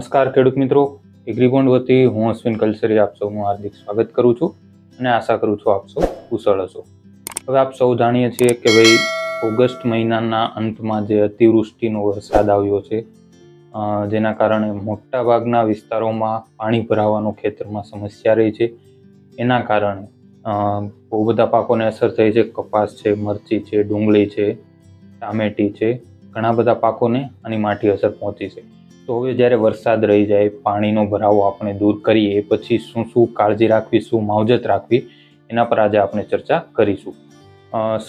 નમસ્કાર ખેડૂત મિત્રો, એગ્રીબોન્ડ વતી હું અશ્વિન કલસરી આપ સૌનું હાર્દિક સ્વાગત કરું છું અને આશા કરું છું આપ સૌ કુશળ હશો. હવે આપ સૌ જાણીએ છીએ કે ભાઈ ઓગસ્ટ મહિનાના અંતમાં જે અતિવૃષ્ટિનો વરસાદ આવ્યો છે, જેના કારણે મોટાભાગના વિસ્તારોમાં પાણી ભરાવાનો ખેતરમાં સમસ્યા રહી છે. એના કારણે બહુ બધા પાકોને અસર થઈ છે. કપાસ છે, મરચી છે, ડુંગળી છે, ટામેટી છે, ઘણા બધા પાકોને આની માઠી અસર પહોંચી છે. તો હવે જ્યારે વરસાદ રહી જાય, પાણીનો ભરાવો આપણે દૂર કરીએ, પછી શું શું કાળજી રાખવી, શું માવજત રાખવી, એના પર આજે આપણે ચર્ચા કરીશું.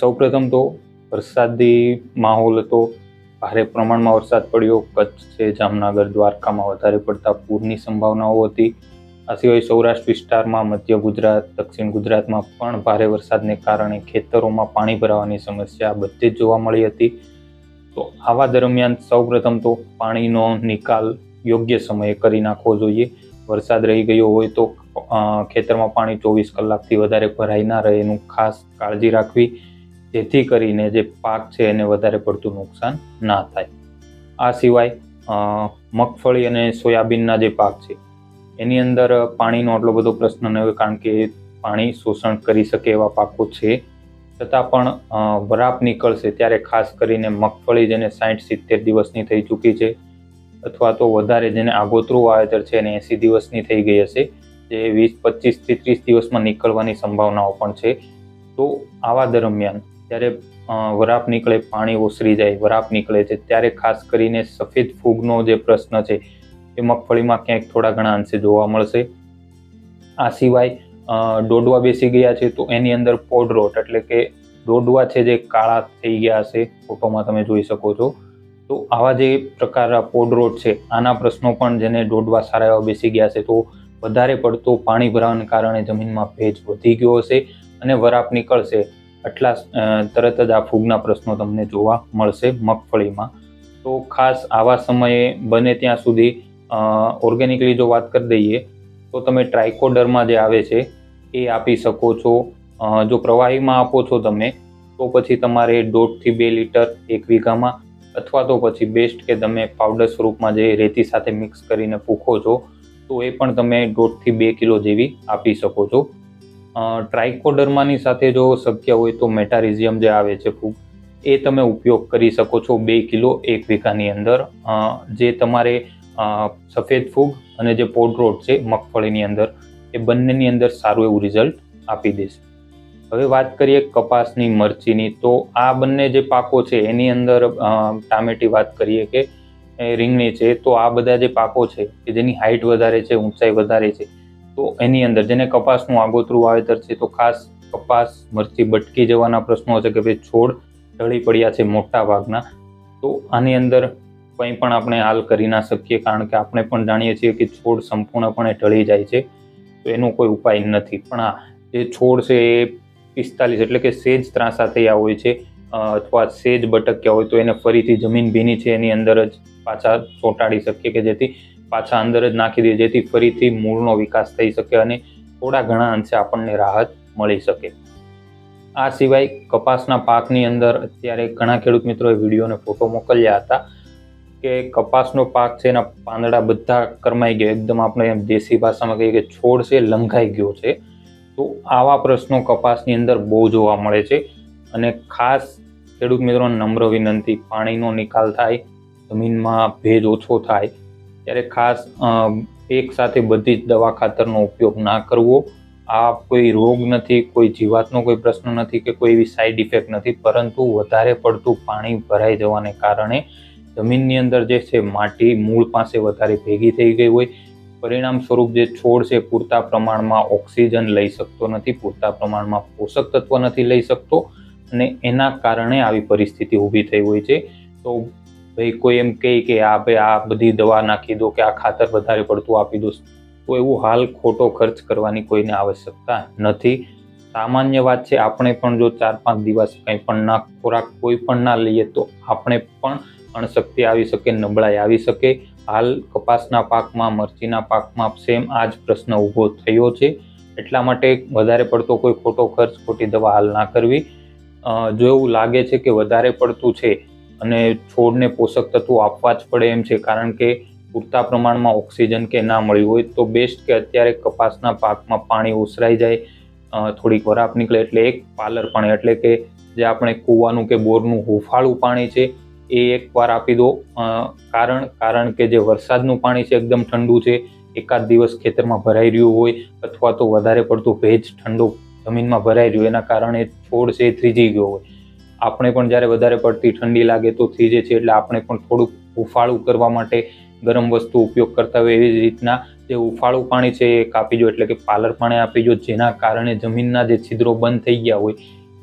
સૌપ્રથમ તો વરસાદી માહોલ હતો, ભારે પ્રમાણમાં વરસાદ પડ્યો. કચ્છ છે, જામનગર, દ્વારકામાં વધારે પડતા પૂરની સંભાવનાઓ હતી. આ સિવાય સૌરાષ્ટ્ર વિસ્તારમાં, મધ્ય ગુજરાત, દક્ષિણ ગુજરાતમાં પણ ભારે વરસાદને કારણે ખેતરોમાં પાણી ભરાવાની સમસ્યા બધે જ જોવા મળી હતી. તો આવા દરમિયાન સૌપ્રથમ તો પાણીનો નિકાલ યોગ્ય સમયે કરી નાખવો જોઈએ. વરસાદ રહી ગયો હોય તો ખેતરમાં પાણી 24 કલાકથી વધારે ભરાઈ ના રહે એનું ખાસ કાળજી રાખવી, જેથી કરીને જે પાક છે એને વધારે પડતું નુકસાન ના થાય. આ સિવાય મગફળી અને સોયાબીનના જે પાક છે એની અંદર પાણીનો આટલો બધો પ્રશ્ન ન હોય, કારણ કે પાણી શોષણ કરી શકે એવા પાકો છે. છતાં પણ વરાપ નીકળશે ત્યારે ખાસ કરીને મગફળી જેને 60-70 દિવસની થઈ ચૂકી છે, અથવા તો વધારે જેને આગોતરું વાવેતર છે એને 80 દિવસની થઈ ગઈ હશે, જે 25-થી 30 દિવસમાં નીકળવાની સંભાવનાઓ પણ છે. તો આવા દરમિયાન જ્યારે વરાપ નીકળે, પાણી ઓસરી જાય, વરાપ નીકળે છે, ત્યારે ખાસ કરીને સફેદ ફૂગનો જે પ્રશ્ન છે એ મગફળીમાં ક્યાંક થોડા ઘણા અંશે જોવા મળશે. આ સિવાય ડોડવા બેસી ગયા છે તો એની અંદર પોડરોટ, એટલે કે ડોડવા છે જે કાળા થઈ ગયા હશે, ફોટોમાં તમે જોઈ શકો છો. તો આવા જે પ્રકારના પોડરોટ છે, આના પ્રશ્નો પણ, જેને ડોડવા સારા એવા બેસી ગયા છે, તો વધારે પડતો પાણી ભરાવાને કારણે જમીનમાં ભેજ વધી ગયો હશે અને વરાપ નીકળશે એટલા તરત જ આ ફૂગના પ્રશ્નો તમને જોવા મળશે મગફળીમાં. તો ખાસ આવા સમયે બને ત્યાં સુધી ઓર્ગેનિકલી જો વાત કરી દઈએ તો તમે ટ્રાઇકોડર્મા જે આવે છે એ આપી શકો છો. જો પ્રવાહીમાં આપો છો તમે તો પછી તમારે 1.5 થી 2 લીટર 1 વીઘામાં, અથવા તો પછી બેસ્ટ કે તમે પાવડર સ્વરૂપમાં જે રેતી સાથે મિક્સ કરીને પૂખો છો તો એ પણ તમે 1.5 થી 2 કિલો જેવી આપી શકો છો. ટ્રાઇકોડર્માની સાથે જો શક્ય હોય તો મેટારિઝિયમ જે આવે છે ફૂગ, એ તમે ઉપયોગ કરી શકો છો 2 કિલો 1 વીઘાની અંદર, જે તમારે સફેદ ફૂગ અને જે પોડરોટ છે મગફળીની અંદર, એ બંનેની અંદર સારું એવું રિઝલ્ટ આપી દેશે. હવે વાત કરીએ કપાસની, મરચીની, તો આ બંને જે પાકો છે એની અંદર ટામેટી વાત કરીએ કે રીંગણી છે, તો આ બધા જે પાકો છે કે જેની હાઇટ વધારે છે, ઊંચાઈ વધારે છે, તો એની અંદર જેને કપાસનું આગોતરું વાવેતર છે, તો ખાસ કપાસ, મરચી બટકી જવાના પ્રશ્નો છે કે ભાઈ છોડ ઢળી પડ્યા છે મોટા ભાગના. તો આની અંદર કંઈ પણ આપણે હાલ કરી ના શકીએ, કારણ કે આપણે પણ જાણીએ છીએ કે છોડ સંપૂર્ણપણે ઢળી જાય છે, તો એનો કોઈ ઉપાય નથી. પણ હા, જે છોડ છે એ 45 એટલે કે સેજ ત્રાંસા થયા હોય છે, અથવા સેજ ભટક્યા હોય, તો એને ફરીથી જમીન ભીની છે એની અંદર જ પાછા ચોંટાડી શકીએ, કે જેથી પાછા અંદર જ નાખી દઈએ, જેથી ફરીથી મૂળનો વિકાસ થઈ શકે અને થોડા ઘણા અંશે આપણને રાહત મળી શકે. આ સિવાય કપાસના પાકની અંદર અત્યારે ઘણા ખેડૂત મિત્રોએ વિડીયોને ફોટો મોકલ્યા હતા કે કપાસનો પાક છે એના પાંદડા બધા કરમાઈ ગયા, એકદમ આપણે એમ દેશી ભાષામાં કહીએ કે છોડ છે લંઘાઈ ગયો છે. તો આવા પ્રશ્નો કપાસની અંદર બહુ જોવા મળે છે. અને ખાસ ખેડૂત મિત્રોને નમ્ર વિનંતી, પાણીનો નિકાલ થાય, જમીનમાં ભેજ ઓછો થાય ત્યારે ખાસ એક સાથે બધી જ દવા ખાતરનો ઉપયોગ ના કરવો. આ કોઈ રોગ નથી, કોઈ જીવાતનો કોઈ પ્રશ્ન નથી કે કોઈ એવી સાઈડ ઇફેક્ટ નથી, પરંતુ વધારે પડતું પાણી ભરાઈ જવાને કારણે જમીનની અંદર જે છે માટી મૂળ પાસે વધારે ભેગી થઈ ગઈ હોય, પરિણામ સ્વરૂપ જે છોડ છે પૂરતા પ્રમાણમાં ઓક્સિજન લઈ શકતો નથી, પૂરતા પ્રમાણમાં પોષક તત્વ નથી લઈ શકતો, અને એના કારણે આવી પરિસ્થિતિ ઊભી થઈ હોય છે. તો ભાઈ કોઈ એમ કહે કે આ બધી દવા નાખી દો કે આ ખાતર વધારે પડતું આપી દો, તો એવું હાલ ખોટો ખર્ચ કરવાની કોઈને આવશ્યકતા નથી. સામાન્ય વાત છે, આપણે પણ જો 4-5 દિવસ કંઈ પણ ના ખોરાક કોઈ પણ ના લઈએ તો આપણે પણ અણશક્તિ આવી શકે, નબળાઈ આવી શકે. હાલ કપાસના પાકમાં, મરચીના પાકમાં સેમ આ જ પ્રશ્ન ઊભો થયો છે. એટલા માટે વધારે પડતો કોઈ ખોટો ખર્ચ, ખોટી દવા હાલ ના કરવી. જો એવું લાગે છે કે વધારે પડતું છે અને છોડને પોષક તત્વો આપવા જ પડે એમ છે, કારણ કે પૂરતા પ્રમાણમાં ઓક્સિજન કે ના મળ્યું હોય તો બેસ્ટ કે અત્યારે કપાસના પાકમાં પાણી ઓસરાઈ જાય, થોડીક વરાપ નીકળે એટલે એક પાલર પાણી એટલે કે જે આપણે કૂવાનું કે બોરનું હુંફાળું પાણી છે એ એકવાર આપી દો. કારણ કે જે વરસાદનું પાણી છે એકદમ ઠંડુ છે, એકાદ દિવસ ખેતરમાં ભરાઈ રહ્યું હોય અથવા તો વધારે પડતું ભેજ ઠંડુ જમીનમાં ભરાઈ રહ્યું એના કારણે છોડ છે એ થ્રીજી ગયો હોય. આપણે પણ જ્યારે વધારે પડતી ઠંડી લાગે તો થ્રીજે છે એટલે આપણે પણ થોડુંક હુંફાળું કરવા માટે ગરમ વસ્તુ ઉપયોગ કરતા હોય એવી જ રીતના જે હુંફાળું પાણી છે એ આપી દો એટલે કે પાલર પાણી આપી દો, જેના કારણે જમીનના જે છિદ્રો બંધ થઈ ગયા હોય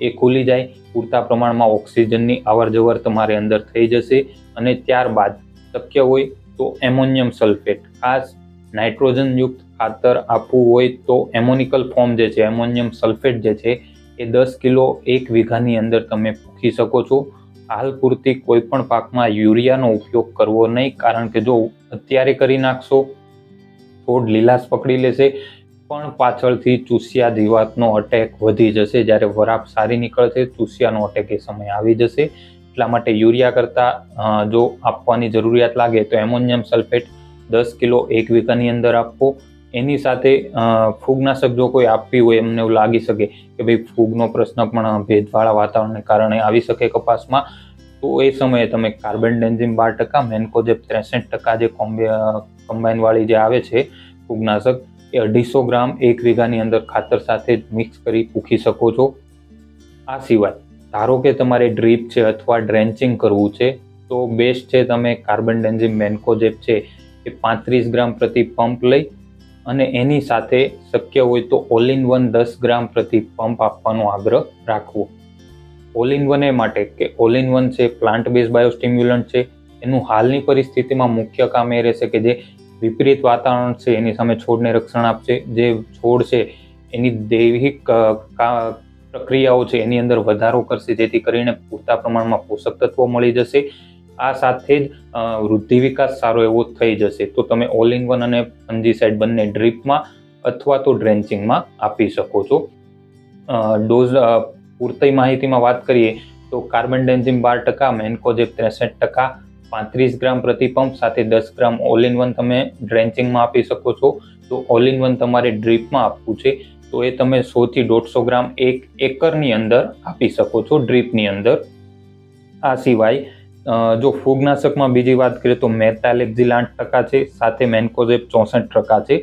એ ખુલી જાય, પૂરતા પ્રમાણમાં ઓક્સિજનની અવર જવર તમારે અંદર થઈ જશે. અને ત્યારબાદ શક્ય હોય તો એમોનિયમ સલ્ફેટ, ખાસ નાઇટ્રોજનયુક્ત ખાતર આપવું હોય તો એમોનિકલ ફોર્મ જે છે એમોનિયમ સલ્ફેટ જે છે એ 10 કિલો 1 વીઘાની અંદર તમે પૂખી શકો છો. હાલ પૂરતી કોઈ પણ પાકમાં યુરિયાનો ઉપયોગ કરવો નહીં, કારણ કે જો અત્યારે કરી નાખશો છોડ લીલાશ પકડી લેશે પણ પાછળથી ચૂસિયા જીવાતનો અટેક વધી જશે. જ્યારે વરાપ સારી નીકળશે ચૂસિયાનો અટેક એ સમય આવી જશે. એટલા માટે યુરિયા કરતાં જો આપવાની જરૂરિયાત લાગે તો એમોનિયમ સલ્ફેટ 10 કિલો 1 વીઘાની અંદર આપવો. એની સાથે ફૂગનાશક જો કોઈ આપવી હોય, એમને એવું લાગી શકે કે ભાઈ ફૂગનો પ્રશ્ન પણ ભેજવાળા વાતાવરણને કારણે આવી શકે કપાસમાં, તો એ સમયે તમે કાર્બેન્ડેન્ઝિમ 12%, મેન્કોજેબ 63% જે કમ્બાઈનવાળી જે આવે છે ફૂગનાશક એ 250 ગ્રામ 1 વીઘાની અંદર ખાતર સાથે મિક્સ કરી પૂખી શકો છો. આ સિવાય ધારો કે તમારે ડ્રીપ છે અથવા ડ્રેન્ચિંગ કરવું છે તો બેસ્ટ છે તમે કાર્બેન્ડેન્ઝિમ મેન્કોજેબ છે એ 35 ગ્રામ પ્રતિ પંપ લઈ અને એની સાથે શક્ય હોય તો ઓલ ઇન વન 10 ગ્રામ પ્રતિ પંપ આપવાનો આગ્રહ રાખવો. ઓલ ઇન વન એ માટે કે ઓલ ઇન વન છે પ્લાન્ટ બેઝ બાયોસ્ટિમ્યુલન્ટ છે, એનું હાલની પરિસ્થિતિમાં મુખ્ય કામ એ રહેશે કે જે વિપરીત વાતાવરણ છે એની સામે છોડને રક્ષણ આપશે, જે છોડ છે એની દૈહિક પ્રક્રિયાઓ છે એની અંદર વધારો કરશે, જેથી કરીને પૂરતા પ્રમાણમાં પોષક તત્વો મળી જશે. આ સાથે જ વૃદ્ધિ વિકાસ સારો એવો થઈ જશે. તો તમે ઓલ ઇન વન અને ફંજીસાઇડ બંને ડ્રીપમાં અથવા તો ડ્રેન્ચિંગમાં આપી શકો છો. ડોઝ પૂરતી માહિતીમાં વાત કરીએ તો કાર્બેન્ડેન્ઝિમ 12%, મેન્કોજેબ 63%, 35 ગ્રામ પ્રતિ પંપ સાથે 10 ગ્રામ ઓલ ઇન વન તમે ડ્રેન્ચિંગમાં આપી શકો છો. તો ઓલ ઇન વન તમારે ડ્રીપમાં આપવું છે તો એ તમે 100 થી 150 ગ્રામ 1 એકરની અંદર આપી શકો છો ડ્રીપની અંદર. આ સિવાય જો ફૂગનાશકમાં બીજી વાત કરીએ તો મેટાલેક્ઝિલ 8% છે, સાથે મેન્કોજેબ 64% છે,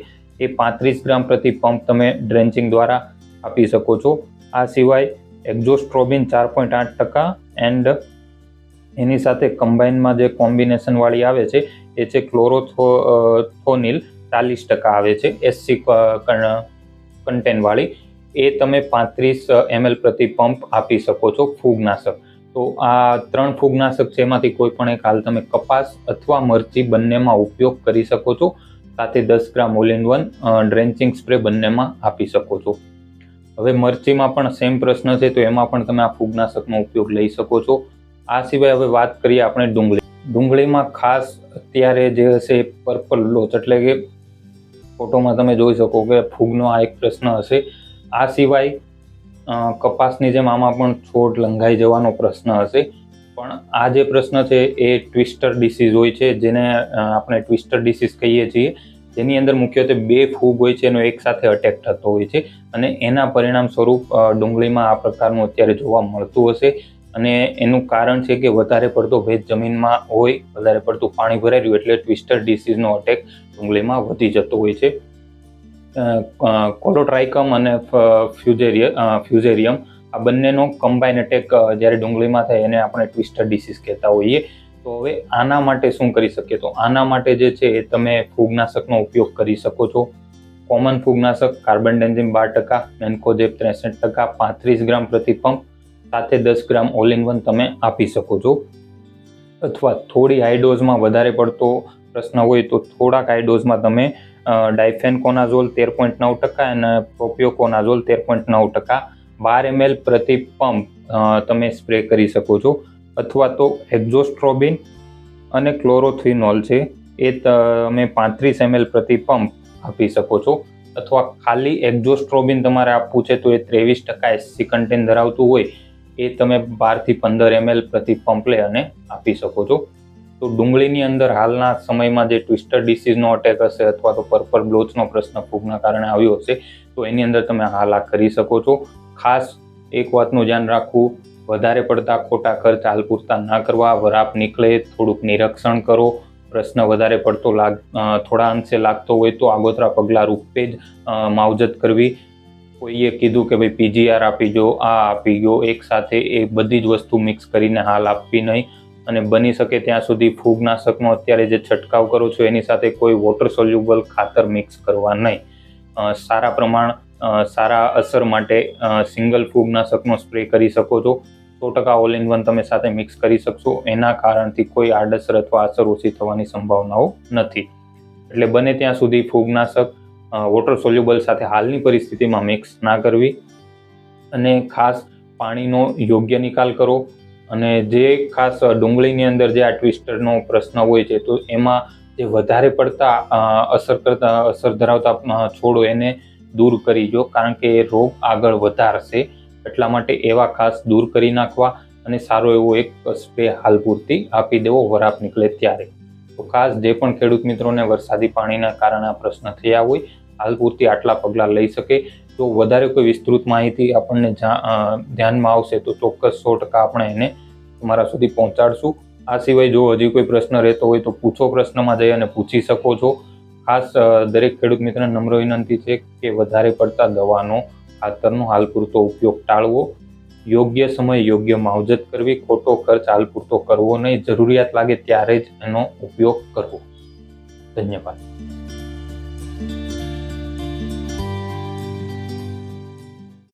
એ 35 ગ્રામ પ્રતિ પંપ તમે ડ્રેન્ચિંગ દ્વારા આપી શકો છો. આ સિવાય એક્ઝોસ્ટ્રોબિન 4.8% એન્ડ એની સાથે કમ્બાઈનમાં જે કોમ્બિનેશન વાળી આવે છે એ છે ક્લોરોથોનિલ 40% આવે છે SC કન્ટેન વાળી, એ તમે 35 ml પ્રતિ પંપ આપી શકો છો ફૂગનાશક. તો આ 3 ફૂગનાશક છે એમાંથી કોઈ પણ એક હાલ તમે કપાસ અથવા મરચી બંનેમાં ઉપયોગ કરી શકો છો. સાથે 10 gram all in one drenching spray બંનેમાં આપી શકો છો. હવે મરચીમાં પણ સેમ પ્રશ્ન છે તો એમાં પણ તમે આ ફૂગનાશકનો ઉપયોગ લઈ શકો છો. આ સિવાય હવે વાત કરીએ આપણે ડુંગળીમાં ખાસ અત્યારે જે હશે પર્પલ લોચ એટલે કે ફોટોમાં તમે જોઈ શકો કે ફૂગનો આ એક પ્રશ્ન હશે. આ સિવાય કપાસની જેમ આમાં પણ છોડ લંઘાઈ જવાનો પ્રશ્ન હશે, પણ આ જે પ્રશ્ન છે એ ટ્વિસ્ટર ડિસીઝ હોય છે, જેને આપણે ટ્વિસ્ટર ડિસીઝ કહીએ છીએ, જેની અંદર મુખ્યત્વે 2 ફૂગ હોય છે એનો એકસાથે અટેક થતો હોય છે અને એના પરિણામ સ્વરૂપ ડુંગળીમાં આ પ્રકારનું અત્યારે જોવા મળતું હશે. અને એનું કારણ છે કે વધારે પડતો ભેજ જમીનમાં હોય, વધારે પડતું પાણી ભરાઈ રહ્યું એટલે ટ્વિસ્ટર ડિસીઝનો અટેક ડુંગળીમાં વધી જતો હોય છે. કોલોટ્રાઇકમ અને ફ્યુઝેરિયમ આ બંનેનો કમ્બાઇન અટેક જ્યારે ડુંગળીમાં થાય એને આપણે ટ્વિસ્ટર ડિસીઝ કહેતા હોઈએ. તો હવે આના માટે શું કરી શકીએ? તો આના માટે જે છે એ તમે ફૂગનાશકનો ઉપયોગ કરી શકો છો. કોમન ફૂગનાશક કાર્બેન્ડેન્ઝિમ 12%, મેન્કોજેબ 63%, 35 ગ્રામ પ્રતિ પંપ સાથે 10 ગ્રામ ઓલ ઇન વન તમે આપી શકો છો. અથવા થોડી હાઈ ડોઝમાં વધારે પડતો પ્રશ્ન હોય તો થોડાક હાઈ ડોઝમાં તમે ડાયફેનકોનાઝોલ 13.9% અને પ્રોપિયોકોનાઝોલ 13.9% 12 ml પ્રતિ પંપ તમે સ્પ્રે કરી શકો છો. અથવા તો એક્ઝોસ્ટ્રોબિન અને ક્લોરોથિનોલ છે એ તમે 35 ml પ્રતિ પંપ આપી શકો છો. અથવા ખાલી એક્ઝોસ્ટ્રોબિન તમારે આપવું છે તો એ 23% SC કન્ટેન ધરાવતું હોય એ તમે 12 થી 15 ml પ્રતિ પંપ લઈ અને આપી શકો છો. તો ડુંગળીની અંદર હાલના સમયમાં જે ટ્વિસ્ટર ડિસીઝનો અટેક હશે અથવા તો પર્પલ બ્લોચનો પ્રશ્ન ફૂગના કારણે આવ્યો હશે તો એની અંદર તમે હાલ આ કરી શકો છો. ખાસ એક વાતનું ધ્યાન રાખવું, વધારે પડતા ખોટા ખર્ચ હાલ પૂરતા ના કરવા. વરાપ નીકળે થોડુંક નિરીક્ષણ કરો. પ્રશ્ન વધારે પડતો થોડા અંશે લાગતો હોય તો આગોતરા પગલાં રૂપે જ માવજત કરવી. કોઈએ કીધું કે ભાઈ પીજીઆર આપી જો, આ આપી ગયો, એક સાથે એ બધી જ વસ્તુ મિક્સ કરીને હાલ આપવી નહીં. અને બની શકે ત્યાં સુધી ફૂગનાશકનો અત્યારે જે છંટકાવ કરો છો એની સાથે કોઈ વોટર સોલ્યુબલ ખાતર મિક્સ કરવા નહીં. સારા પ્રમાણ, સારા અસર માટે સિંગલ ફૂગનાશકનો સ્પ્રે કરી શકો છો. 100% ઓલ ઇન વન તમે સાથે મિક્સ કરી શકશો. એના કારણથી કોઈ આડઅસર અથવા અસર ઓછી થવાની સંભાવનાઓ નથી. એટલે બને ત્યાં સુધી ફૂગનાશક વોટર સોલ્યુબલ સાથે હાલની પરિસ્થિતિમાં મિક્સ ના કરવી. અને ખાસ પાણીનો યોગ્ય નિકાલ કરો. અને જે ખાસ ડુંગળીની અંદર જે આ ટ્વિસ્ટરનો પ્રશ્ન હોય છે તો એમાં જે વધારે પડતા અસર ધરાવતા છોડો એને દૂર કરી જો, કારણ કે એ રોગ આગળ વધારશે. એટલા માટે એવા ખાસ દૂર કરી નાખવા અને સારો એવો એક સ્પ્રે હાલ પૂરતી આપી દેવો વરાપ નીકળે ત્યારે. તો ખાસ જે પણ ખેડૂત મિત્રોને વરસાદી પાણીના કારણે આ પ્રશ્ન થયા હોય હાલ પૂરતી આટલા પગલાં લઈ શકે. જો વધારે કોઈ વિસ્તૃત માહિતી આપણને ધ્યાનમાં આવશે તો ચોક્કસ 100% આપણે એને તમારા સુધી પહોંચાડશું. આ સિવાય જો હજી કોઈ પ્રશ્ન રહેતો હોય તો પૂછો પ્રશ્નમાં જઈ અને પૂછી શકો છો. ખાસ દરેક ખેડૂત મિત્રને નમ્ર વિનંતી છે કે વધારે પડતા દવાનો, ખાતરનો હાલ પૂરતો ઉપયોગ ટાળવો. યોગ્ય સમય યોગ્ય માવજત કરવી. ખોટો ખર્ચ હાલ પૂરતો કરવો નહીં. જરૂરિયાત લાગે ત્યારે જ એનો ઉપયોગ કરવો. ધન્યવાદ.